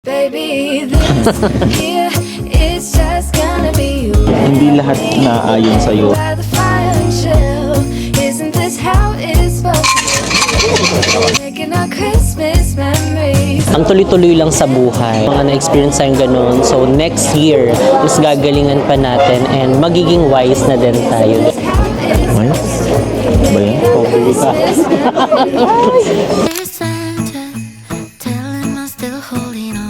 Baby, this here is just gonna be you. Hindi lahat na ayon sa'yo. By the fire and chill. Isn't this how it's supposed to be? Making our Christmas memories. Ang tuloy-tuloy lang sa buhay. Mga na-experience tayong ganun. So, next year, is gagalingan pa natin and magiging wise na din tayo. Ay? Ba yan? Okay ka. Dear Santa, tell him I'm still holding on.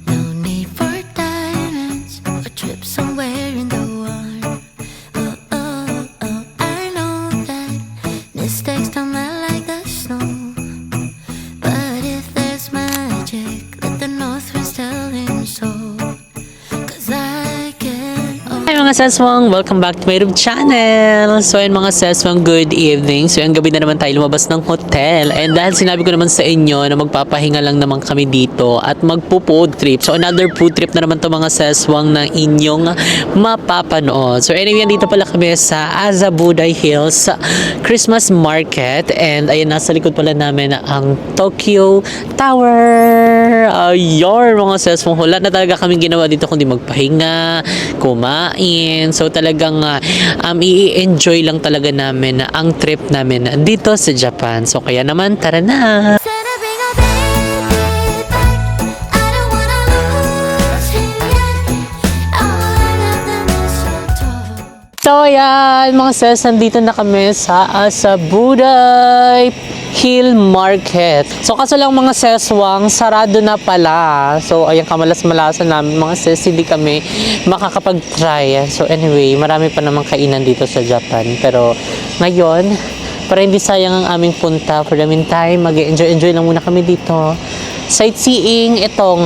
No need for diamonds or trip somewhere in the warm. Oh, oh, oh, I know that mistakes don't melt like the snow. But if there's magic, let the north winds tell him so. 'Cause I can. Hi mga seswang! Welcome back to my YouTube channel! So ayun mga seswang, good evening. So yung gabi na naman tayo lumabas ng hotel. And dahil sinabi ko naman sa inyo na magpapahinga lang naman kami dito at magpo-food trip. So another food trip na naman to mga seswang na inyong mapapanood. So anyway, dito pala kami sa Azabuday Hills Christmas Market. And ayun, nasa likod pala namin ang Tokyo Tower. Ayun mga seswang, wala na talaga kaming ginawa dito kundi magpahinga, kumain. So talagang i-enjoy lang talaga namin ang trip namin dito sa Japan. So kaya naman, tara na! Santa, bring a baby back. I don't wanna lose him yet. I wanna love the mistletoe. So ayan mga ses, nandito na kami sa Azabuday Hill Market. So kaso lang mga seswang, sarado na pala. So ayan, kamalas-malasan namin mga ses, hindi kami makakapag-try. So anyway, marami pa namang kainan dito sa Japan. Pero ngayon, para hindi sayang ang aming punta, for the meantime, mag-enjoy lang muna kami dito. Sightseeing itong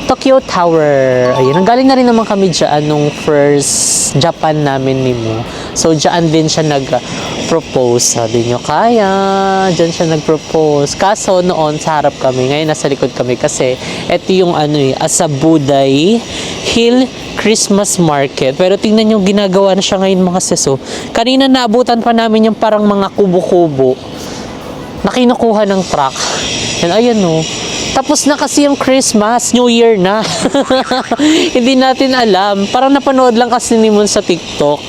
Tokyo Tower. Ayun, nanggaling na rin naman kami dyan nung first Japan namin ni Mo. So, dyan din siya nag-propose. Sabi nyo, kaya. Dyan siya nag-propose. Kaso, noon, sa harap kami. Ngayon, nasa likod kami. Kasi, ito yung Azabuday Hill Christmas Market. Pero tingnan nyo, ginagawa na siya ngayon mga seso. Kanina, naabutan pa namin yung parang mga kubo-kubo na kinukuha ng truck. And ayan no. Tapos na kasi yung Christmas, New Year na. Hindi natin alam. Parang napanood lang kasi ni Moon sa TikTok.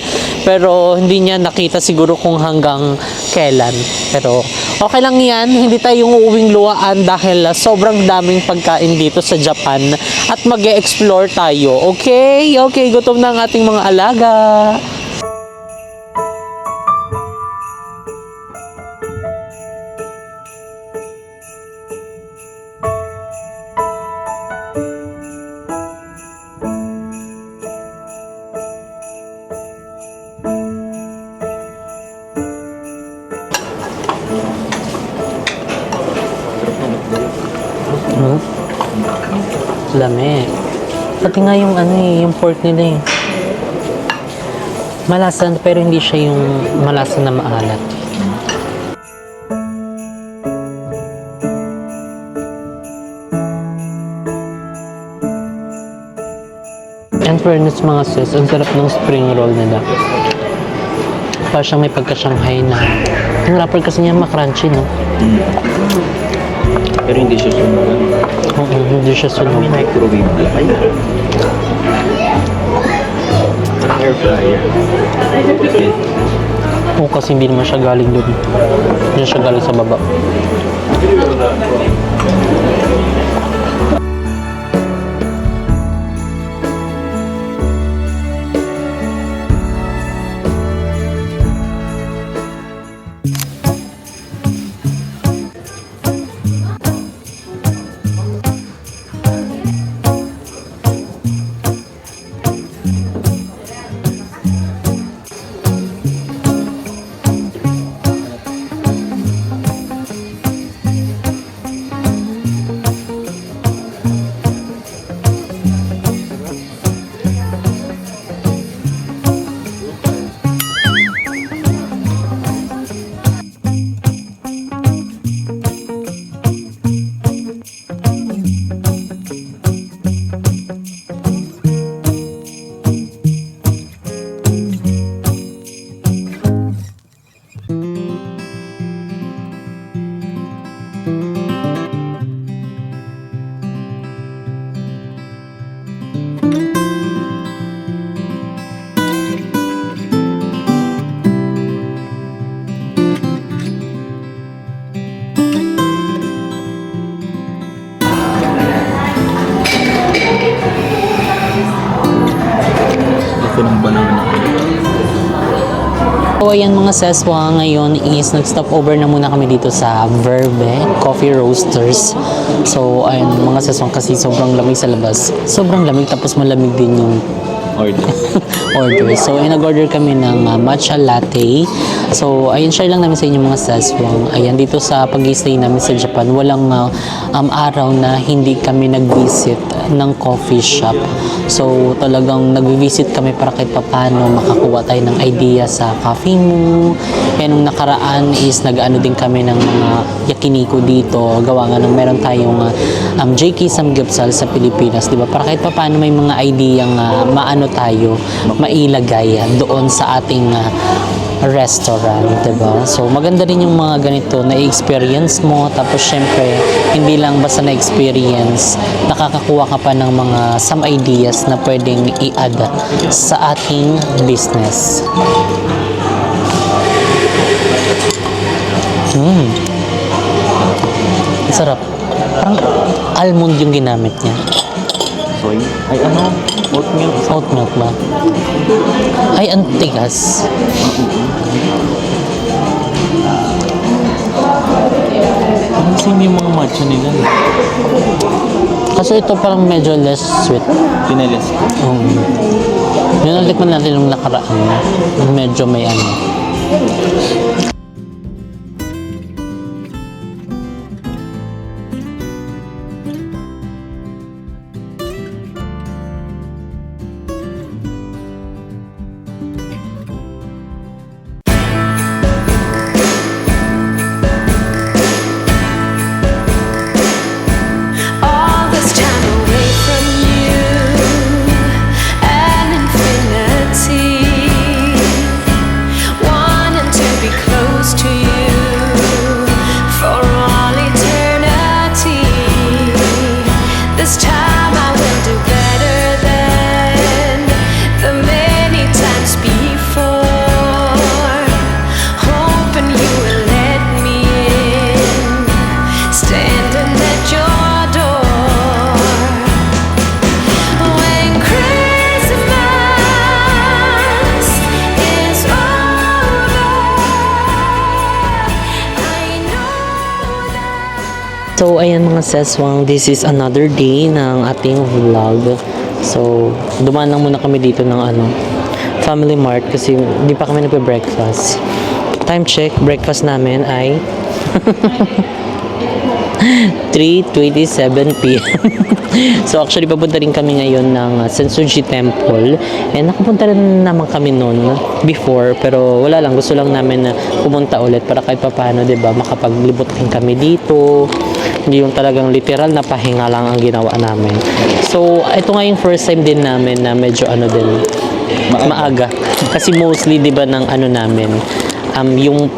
Pero hindi niya nakita siguro kung hanggang kailan. Pero okay lang yan. Hindi tayo uuwing luwaan dahil sobrang daming pagkain dito sa Japan. At mag-e-explore tayo. Okay? Okay, gutom na ang ating mga alaga. Lami. Pati nga yung yung pork nila eh. Malasan pero hindi siya yung malasan na maalat. And fairness mga sis, ang sarap ng spring roll nila. Para siyang may pagka-Shanghai na. Yung wrapper kasi niya makrunchy, no? Pero hindi siya sunugan. Oo, hindi siya sunog. May microwave na. Ay. Air fryer. Oo, kasi hindi naman siya galing doon. Hindi siya galing sa baba. punong ba naman ako. So ayan mga seswa, ngayon is nag-stop over na muna kami dito sa Verbe Coffee Roasters. So ayun mga seswa, kasi sobrang lamig sa labas. Sobrang lamig, tapos malamig din yung Order. order. So ay nag-order kami ng matcha latte. So ayun, share lang namin sa inyo mga seswang. Ayan, dito sa pag-stay namin sa Japan, walang araw na hindi kami nag-visit ng coffee shop. So talagang nag-visit kami para kahit paano makakuha tayo ng idea sa coffee mo. Kaya nung nakaraan is nag-ano din kami ng mga yakiniku dito. Gawa nga nung meron tayong JK Samgyeopsal sa Pilipinas, di ba? Para kahit paano may mga idea nga maano tayo, mailagay doon sa ating restaurant, diba? So, maganda rin yung mga ganito na experience mo. Tapos, syempre, hindi lang basta na-experience, nakakakuha ka pa ng mga some ideas na pwedeng i-add sa ating business. Sarap. Parang almond yung ginamit niya. Soy. Ay ano? Oatmeal. Oat milk ba? Ay, ang tigas. Ano sin yung mga matcha nila? Kasi ito parang medyo less sweet. Pineles ko. Yun ang tikman natin yung nakaraan. Medyo may ano. All this time away from you, an infinity, wanting to be close to you for all eternity. This time I will do better than the many times before, hoping you will let me in, standing at your door. When Christmas is over, I know that. So, ayan mga seswang, this is another day ng ating vlog. So, dumaan lang muna kami dito ng Family Mart kasi hindi pa kami nagpe-breakfast. Time check, breakfast namin ay 3:27 p.m. So actually papunta rin kami ngayon ng Sensoji Temple, and nakapunta rin naman kami noon before, pero wala lang, gusto lang namin na pumunta ulit para kahit papaano, 'di ba, makapaglibot din kami dito. Hindi yung talagang literal na pahinga lang ang ginawa namin. So ito nga yung first time din namin na medyo din maaga. Kasi mostly 'di ba ng namin yung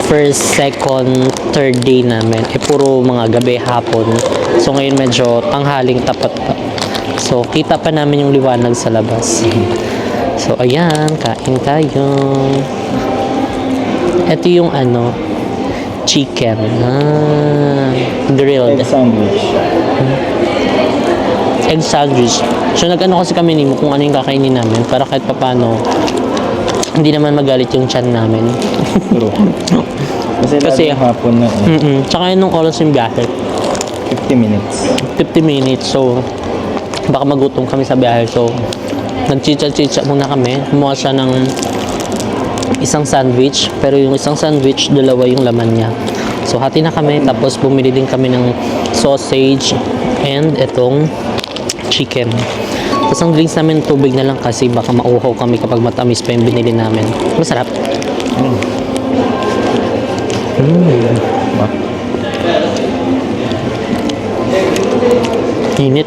first, second, third day namin puro mga gabi, hapon. So ngayon medyo tanghaling tapat pa. So kita pa namin yung liwanag sa labas. So ayan, kain tayo. Ito yung chicken. Grilled. Egg sandwich. Egg sandwich. So kasi kami ni mo kung ano yung kakainin namin para kahit papano hindi naman magalit yung tiyan namin. True. Kasi lalo hapon na Tsaka yun nung oras yung biyahe. 50 minutes. 50 minutes. So, baka magutom kami sa biyahe. So, nag-chicha muna kami. Kumuha siya ng isang sandwich. Pero yung isang sandwich, dalawa yung laman niya. So, hati na kami. Tapos, bumili din kami ng sausage and itong chicken. Tapos ang drinks namin, tubig na lang kasi baka mauhaw kami kapag matamis pa yung binili namin. Masarap. Init.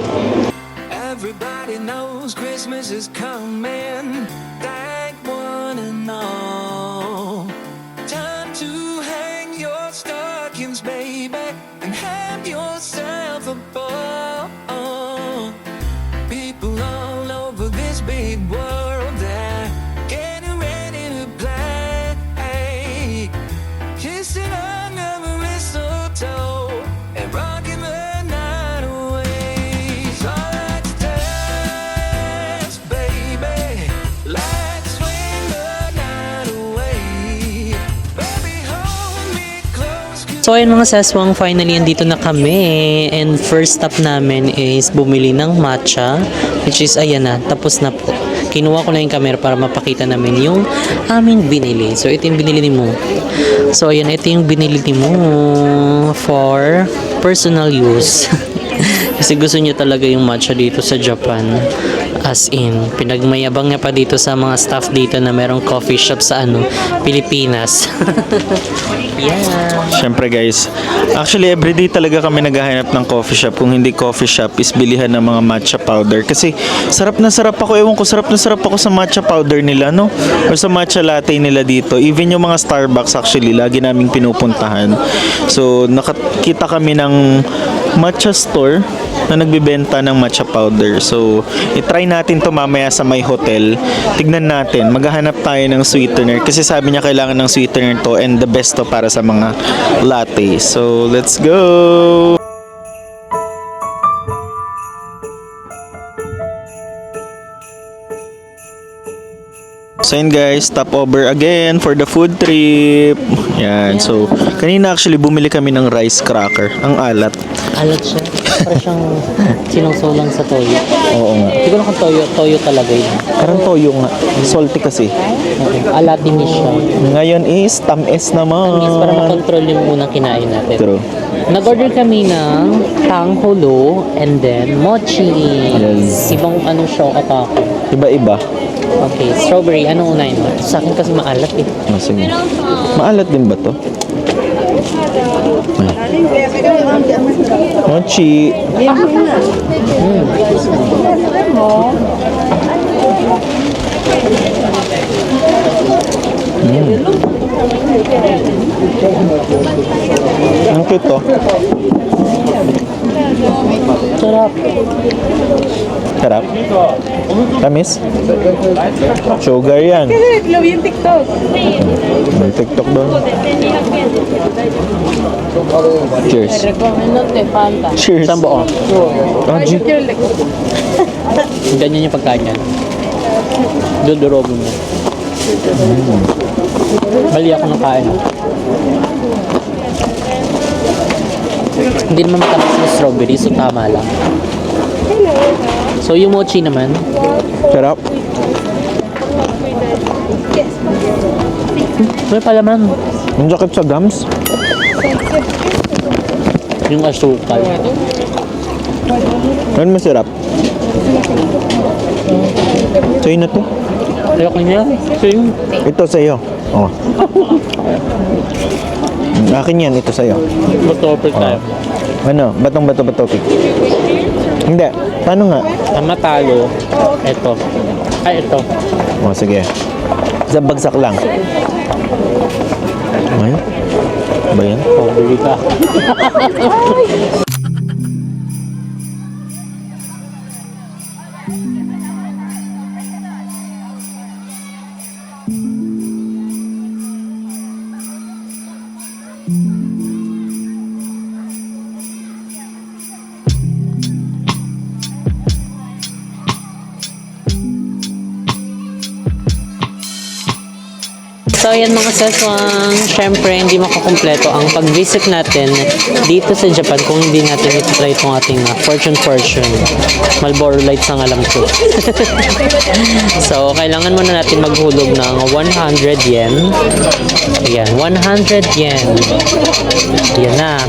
Everybody knows Christmas is coming. Thank one and all. Time to hang your stockings, baby, and have yourself a ball. People all over this big world, they're getting ready to play. Kissing under the mistletoe and rocking the night away. So let's dance, baby. So ayun mga seswang, finally andito na kami. And first stop namin is bumili ng matcha, which is ayan na, tapos na po. Kinuha ko na yung camera para mapakita namin yung aming binili. So ito yung binili ni Mo. So ayan, ito yung binili ni Mo for personal use. Kasi gusto niya talaga yung matcha dito sa Japan. As in, pinagmayabang niya pa dito sa mga staff dito na merong coffee shop sa Pilipinas. Yeah. Siyempre guys, actually everyday talaga kami naghahanap ng coffee shop. Kung hindi coffee shop is bilihan ng mga matcha powder. Kasi sarap na sarap ako, ewan ko, sarap na sarap ako sa matcha powder nila, no? Or sa matcha latte nila dito. Even yung mga Starbucks actually, lagi naming pinupuntahan. So, nakakita kami ng matcha store na nagbibenta ng matcha powder. So, itry natin to mamaya sa may hotel. Tignan natin, maghahanap tayo ng sweetener kasi sabi niya kailangan ng sweetener to and the best to para sa mga latte. So, let's go! So yun guys, stop over again for the food trip. Yan, so kanina actually bumili kami ng rice cracker. Ang alat. Alat siya. Para siyang sinusulang sa toyo. Oo nga. Siguro kung toyo talaga yun. Parang toyo nga. Salty kasi. Alatin niya siya. Ngayon is tamis naman. Tamis para makontrol yung unang kinain natin. True. Nag-order kami ng tanghulo and then mochi. Yes. Ibang anong show atake. Iba-iba. Okay, strawberry. Anong unahin mo? Sa akin kasi maalat eh. Oh, sige. Maalat din ba to? Mochi. Ang cute to. Sarap. Sarap. Tamis. Sugar yan. May TikTok doon. Cheers. Cheers. Saan ba? G. Ganyan yung pagkain yan. Dudurogin mo. Bali ako ng kain. Hindi naman matamis yung strawberry, so tama lang. So yung mochi naman, Sarap. may palaman. Ang sakit sa gums. Yung asukal. Ano masarap? Sa'yo na to. Ayoko niya. So yung Ito sa'yo. Oh. Akin yan, ito sa'yo. matopper tayo. Ano? Batong bato ba topic? Hindi. Paano nga? Ang matalo, ito. Ay, ito. Oh, sige. Sa bagsak lang. Ay? Ba yan? Strawberry ka. So ayan mga seswang, syempre hindi makakumpleto ang pag-visit natin dito sa Japan kung hindi natin ito-try itong ating Fortune Marlboro Lights ang alam ko. So kailangan muna natin maghulog ng 100 yen. Ayan, 100 yen. Ayan na.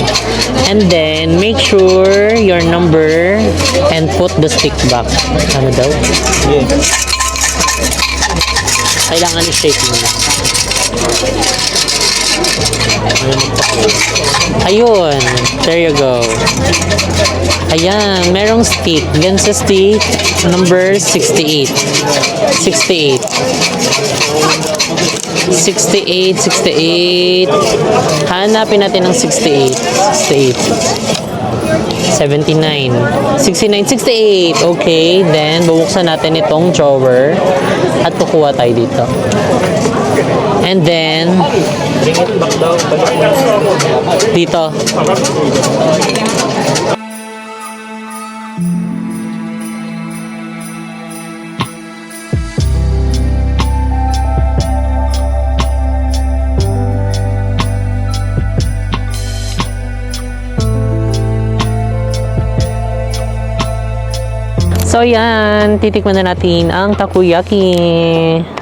And then make sure your number and put the stick back. Ano daw? Yeah. Kailangan i-shake mo na. Ayun. There you go. Ayan. Merong stick. Yan sa stick. Number 68. 68. 68. 68. Hanapin natin ang 68. 68. 79. 69. 68. Okay. Then, bubuksan natin itong drawer. At kukuha tayo dito. And then, dito. So yan, titikman na natin ang takoyaki.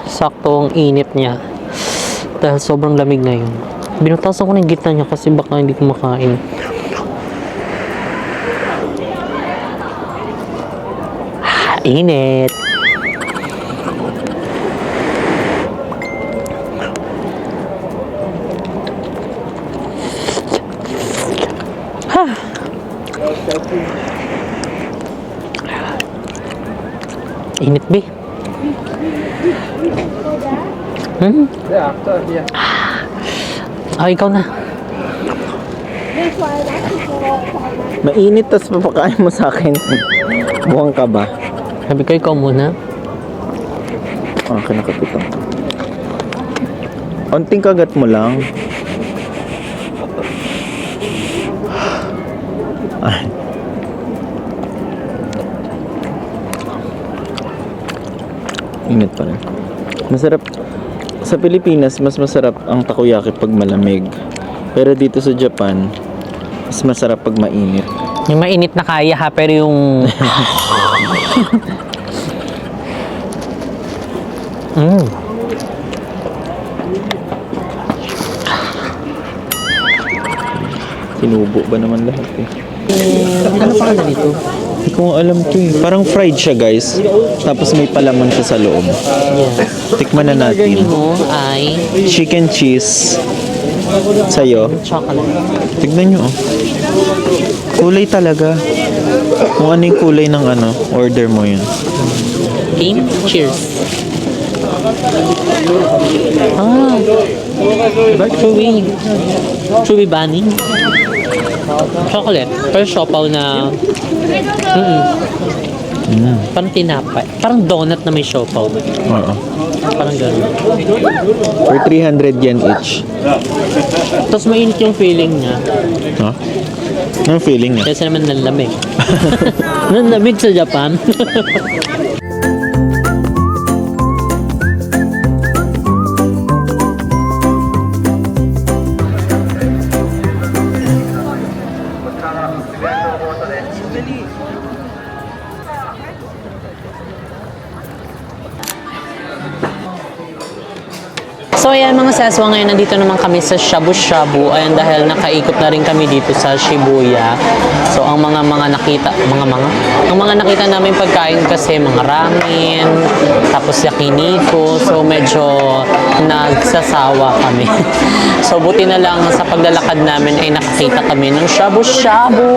Saktong init niya. Dahil sobrang lamig ngayon. Binutasan ko na yung gitna niya kasi baka hindi ko makain. Init. Init, be. Ikaw na. Mainit, tas papakain mo sa akin. Buwang ka ba? Sabi ko, ikaw muna. Kinakapitang. Onting kagat mo lang. Ay. Init pa rin. Masarap. Sa Pilipinas, mas masarap ang takoyaki pag malamig. Pero dito sa Japan, mas masarap pag mainit. Yung mainit na kaya ha, pero yung... Sinubo ba naman lahat eh? Ano pa ka dito? Hindi ko alam to eh. Parang fried siya guys. Tapos may palaman siya sa loob. Yeah. Tikman na Order natin. mo ay Chicken cheese. Sa'yo. chocolate. Tignan nyo oh. Kulay talaga. Kung ano yung kulay ng ano, order mo yun. Game? Cheers. Chewy. Chewy bunny. Chocolate. Pero siopaw na... Parang tinapay. Parang donut na may siopaw. Oo. Parang gano'n. For 300 yen each. Tapos mainit yung feeling niya. Ha? Anong feeling niya? Kasi naman nanlamig. Nanlamig sa Japan. So ayan mga seswa, ngayon nandito naman kami sa Shabu Shabu. Ayan, dahil nakaikot na rin kami dito sa Shibuya. So ang mga nakita namin pagkain kasi mga ramen, tapos yakiniku. So medyo nagsasawa kami. So buti na lang sa paglalakad namin ay nakakita kami ng Shabu Shabu.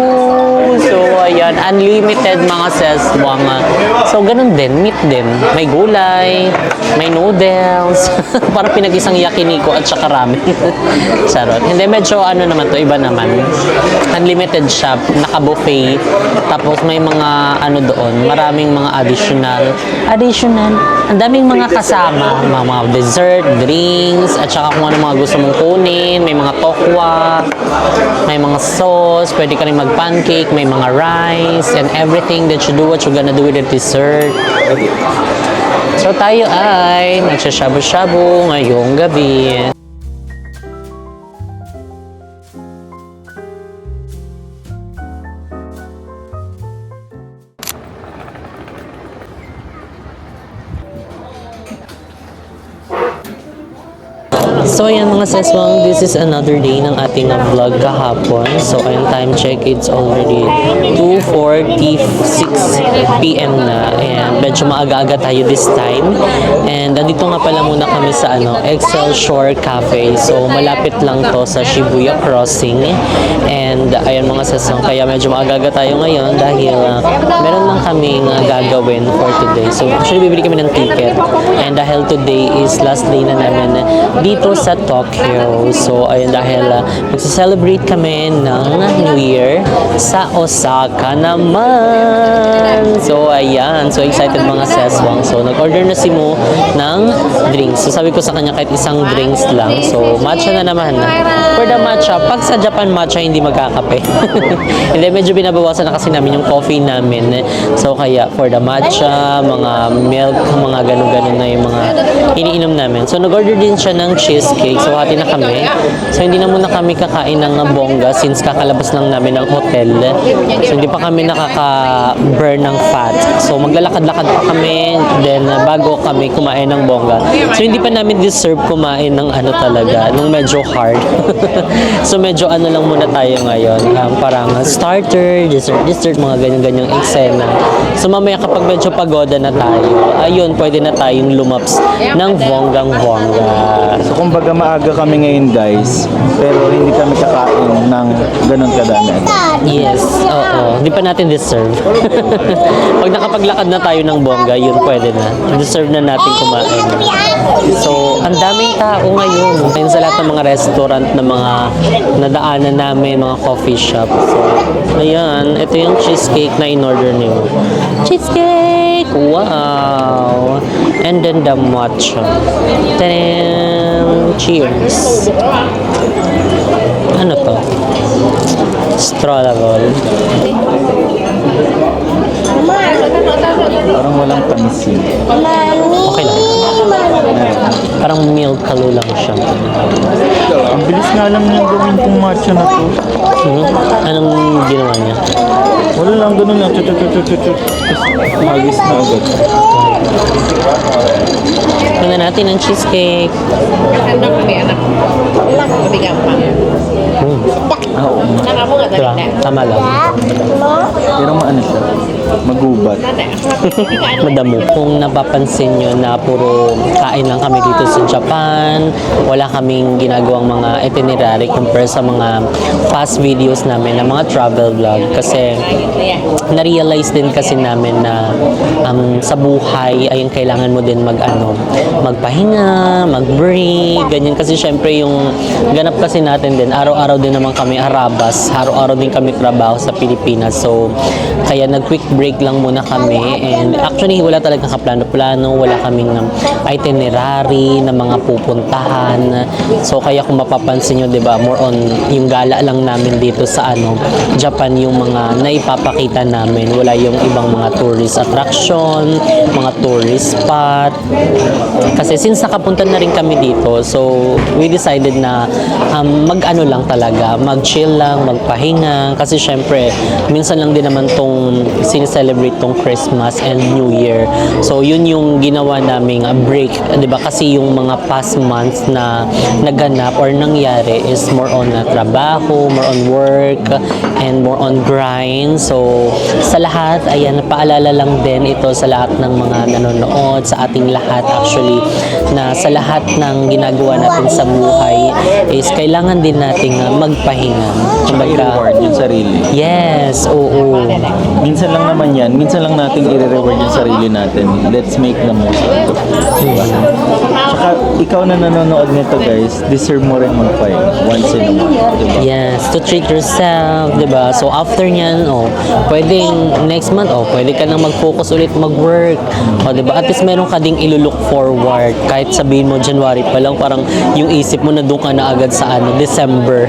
So ayan, unlimited mga seswang. So ganun din, meat din. May gulay, may noodles. Para pinag-isang yakiniku at saka ramen. Charot. Hindi, medyo ano naman to, iba naman. Unlimited shop, naka-buffet. Tapos may mga ano doon, maraming mga additional. Ang daming mga kasama, mga dessert, drinks, at saka kung ano mga gusto mong kunin. May mga tokwa, may mga sauce, pwede ka rin mag-pancake, may mga rice, and everything that you do, what you're gonna do with the dessert. So tayo ay nagsashabu-shabu ngayong gabi. So ayan mga seswang, this is another day ng ating vlog kahapon. So ayun, time check, it's already 2:46 PM na. And medyo maaga-aga tayo this time. And andito nga pala muna kami sa Excelsior Cafe. So malapit lang to sa Shibuya Crossing. And ayun mga seswang, kaya medyo maaga-aga tayo ngayon dahil meron lang kaming gagawin for today. So actually bibili kami ng ticket. And dahil today is last day na namin dito sa Tokyo. So, ayun, dahil magsa-celebrate kami ng New Year sa Osaka naman. So, ayan. So, excited mga seswang. So, nag-order na si Mo ng drinks. So, sabi ko sa kanya kahit isang drinks lang. So, matcha na naman. For the matcha, pag sa Japan matcha, hindi magkakape. Hindi, medyo binabawasan na kasi namin yung coffee namin. So, kaya for the matcha, mga milk, mga ganun-ganun na yung mga iniinom namin. So, nag-order din siya ng cheesecake. So, hati na kami. So, hindi na muna kami kakain ng bongga since kakalabas lang namin ng hotel. So, hindi pa kami nakaka-burn ng fat. So maglalakad-lakad pa kami, then bago kami kumain ng bongga. So hindi pa namin deserve kumain ng ano talaga, ng medyo hard. So medyo ano lang muna tayo ngayon, parang starter, dessert, mga ganyan-ganyang eksena. So mamaya kapag medyo pagoda na tayo, ayun, pwede na tayong lumaps ng bonggang-bongga. So kumbaga maaga kami ngayon guys, pero hindi kami kakain ng ganun kadami. Yes, oo. Hindi pa natin deserve. Pag nakapaglakad na tayo ng bongga, yun pwede na. Deserve na natin kumain. So, ang daming tao ngayon. Ayun sa lahat ng mga restaurant na mga nadaanan namin, mga coffee shop. So, ayan. Ito yung cheesecake na in-order niyo. Cheesecake! Wow! And then the matcha. Tadam! Cheers! Ano to? Strawable. Parang walang pansin. Okay lang. Parang milk kalo lang siya. Ang bilis nga lang niyang gawin tong matcha na to. Anong ginawa niya? Wala lang, ganun lang. Chut. Magis na agad. Tingnan natin ang cheesecake. Oo. Diba? Tama lang. Pero maano siya? Magubat. Madamo. Kung napapansin nyo na puro kain lang kami dito sa Japan, wala kaming ginagawang mga itinerary compare sa mga past videos namin na mga travel vlog. Kasi na-realize din kasi namin na sa buhay ay kailangan mo din magpahinga, mag-break, ganyan. Kasi syempre yung ganap kasi natin din, araw-araw din naman kami harabas, araw-araw din kami trabaho sa Pilipinas. So, kaya nag-quick break lang muna kami, and actually wala talagang kaplano-plano, wala kaming itinerary na mga pupuntahan. So, kaya kung mapapansin nyo, diba, more on yung gala lang namin dito sa Japan, yung mga naipapakita namin. Wala yung ibang mga tourist attraction, mga tourist spot. Kasi since nakapunta na rin kami dito, so we decided na mag-ano lang talaga, mag-chill lang, magpahinga. Kasi syempre, minsan lang din naman tong sineselebrate tong Christmas and New Year. So yun yung ginawa naming break, 'di ba? Kasi yung mga past months na naganap or nangyari is more on trabaho, more on work, and more on grind. So sa lahat, ayan, paalala lang din ito sa lahat ng mga nanonood, sa ating lahat actually, na sa lahat ng ginagawa natin sa buhay is kailangan din nating magpahinga. I-reward yung sarili. Yes, oo. Minsan lang naman yan. Minsan lang natin i-reward yung sarili natin. Let's make the most of it. Diba? Tsaka, ikaw na nanonood nito guys, deserve mo rin magpahinga once in a while. Diba? Yes, to treat yourself, 'di ba? So after niyan, pwedeng next month, pwede ka nang mag-focus ulit mag-work. 'Di ba? At least meron ka ding ilulook forward. Kahit sabihin mo January pa lang, parang yung isip mo na doon ka na agad sa December.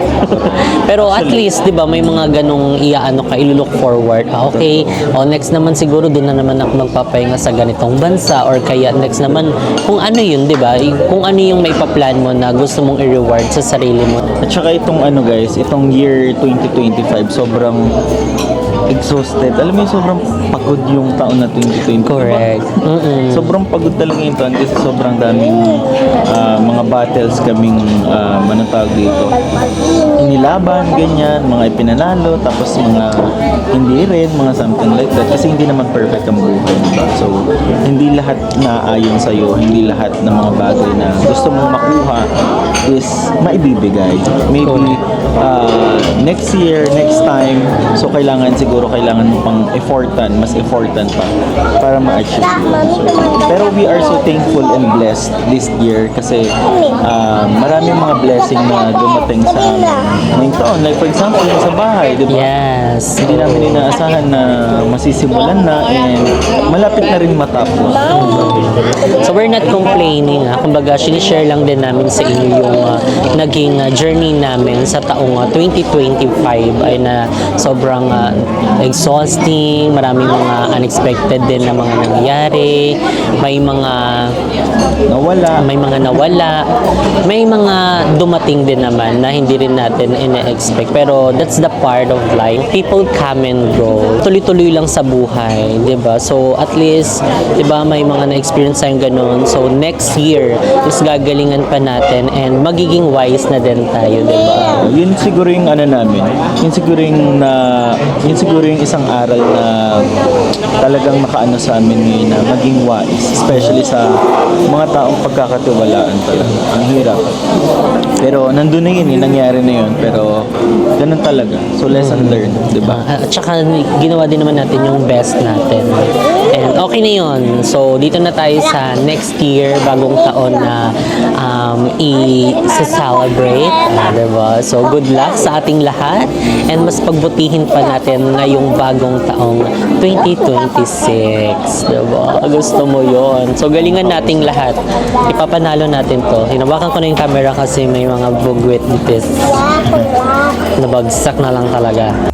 Pero at least, 'di ba, may mga ganong ka ilulook forward. Okay, next naman siguro doon na naman ako magpapahinga sa ganitong bansa, or kaya next naman kung ano yun, 'di ba? Kung ano yung may pa-plan mo na gusto mong i-reward sa sarili mo. At saka itong guys, itong year 2025, sobrang exhausted. Alam mo yung sobrang pagod yung taon na 2025. Correct. Sobrang pagod talaga yung taon kasi sobrang daming mga battles kaming anong tawag dito. Inilaban, ganyan, mga ipinanalo, tapos mga hindi rin, mga something like that. Kasi hindi naman perfect ang buhay, diba? So, hindi lahat na ayon sa'yo, hindi lahat ng mga bagay na gusto mong makuha is maibibigay. Maybe next year, next time, so kailangan mo pang effortan, mas effortan pa para ma-achieve yun. So, pero we are so thankful and blessed this year kasi maraming mga blessing na dumating sa ngayong taon. Like for example, yung sa bahay, di ba? Yes. Hindi namin inaasahan na masisimulan na and malapit na rin matapos. So we're not complaining. Kumbaga, sinishare lang din namin sa inyo yung naging journey namin sa taong 2025 ay na sobrang exhausting, maraming mga unexpected din na mga nangyari, may mga nawala, may mga dumating din naman na hindi rin natin ina-expect. Pero that's the part of life. People come and go. Tuloy-tuloy lang sa buhay, 'di ba? So at least, 'di ba, may mga na-experience tayong ganun. So next year is gagalingan pa natin and magiging wise na din tayo, 'di ba? Yun siguro yung ano namin. Yun siguro yung isang aral na talagang makaano sa amin ngayon na maging wise, especially sa mga taong pagkakatiwalaan talaga. Ang hirap. Pero nandun na yun, nangyari na yun. Pero ganun talaga. So lesson learned, di ba? At saka ginawa din naman natin yung best natin. And okay na yun. So dito na tayo sa next year, bagong taon na i-celebrate. Diba? So good luck sa ating lahat. And mas pagbutihin pa natin ngayong bagong taong 2026. Diba? Gusto mo yon. So galingan nating lahat. Ipapanalo natin to. Hinawakan ko na yung camera kasi may mga bugwit dito. Nabagsak na lang talaga.